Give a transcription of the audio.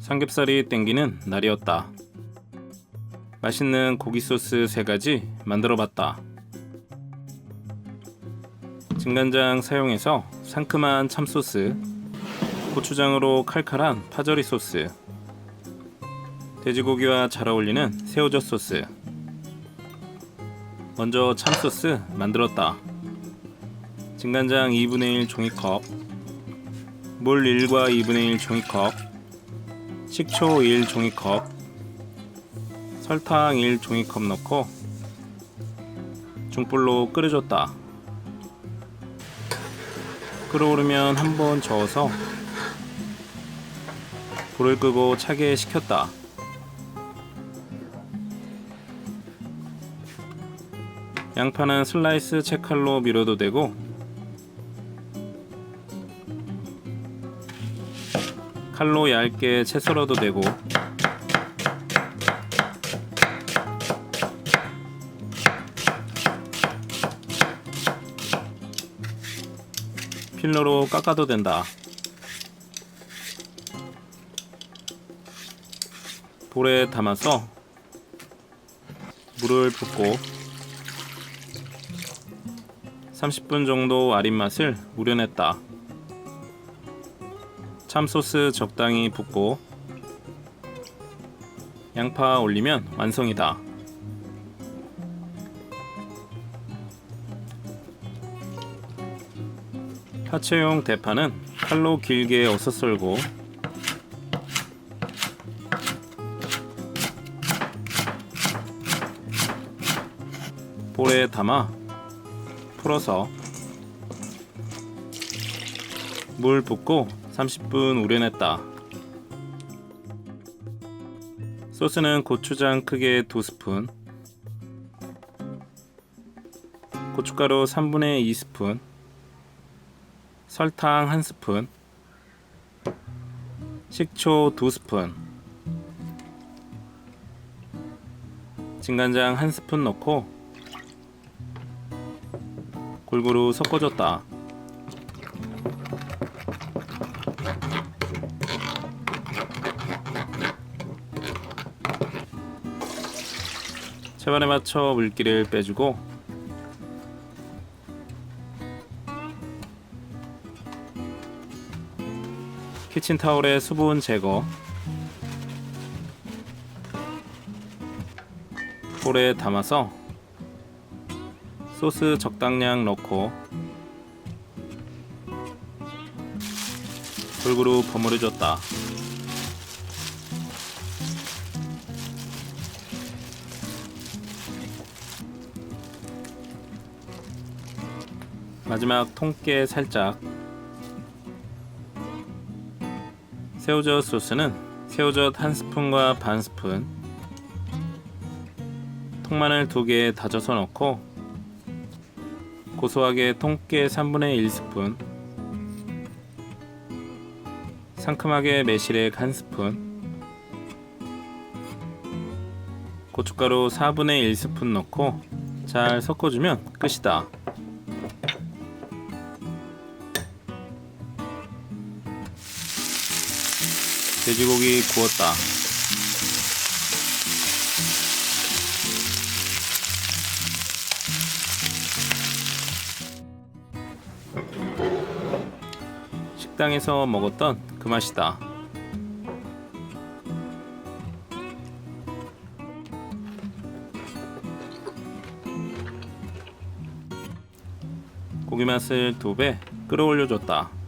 삼겹살이 땡기는 날이었다. 맛있는 고기 소스 3가지 만들어봤다. 진간장 사용해서 상큼한 참소스, 고추장으로 칼칼한 파절이 소스, 돼지고기와 잘 어울리는 새우젓 소스. 먼저 참소스 만들었다. 진간장 2분의 1 종이컵, 물 1과 2분의 1 종이컵, 식초 1 종이컵, 설탕 1 종이컵 넣고 중불로 끓여줬다. 끓어오르면 한번 저어서 불을 끄고 차게 식혔다. 양파는 슬라이스 채칼로 밀어도 되고 칼로 얇게 채 썰어도 되고 필러로 깎아도 된다. 볼에 담아서 물을 붓고 30분 정도 아린 맛을 우려냈다. 참소스 적당히 붓고 양파 올리면 완성이다. 파채용 대파는 칼로 길게 어서 썰고 볼에 담아 풀어서 물 붓고 30분 우려냈다. 소스는 고추장 크게 2스푼, 고춧가루 3분의 2스푼, 설탕 1스푼, 식초 2스푼, 진간장 1스푼 넣고 골고루 섞어줬다. 채반에 맞춰 물기를 빼주고 키친타올에 수분 제거, 볼에 담아서 소스 적당량 넣고 골고루 버무려줬다. 마지막 통깨 살짝. 새우젓 소스는 새우젓 1스푼과 반 스푼, 통마늘 2개 다져서 넣고 고소하게 통깨 3분의 1스푼, 상큼하게 매실액 1스푼, 고춧가루 4분의 1스푼 넣고 잘 섞어주면 끝이다. 돼지고기 구웠다. 식당에서 먹었던 그 맛이다. 고기 맛을 2배 끌어올려줬다.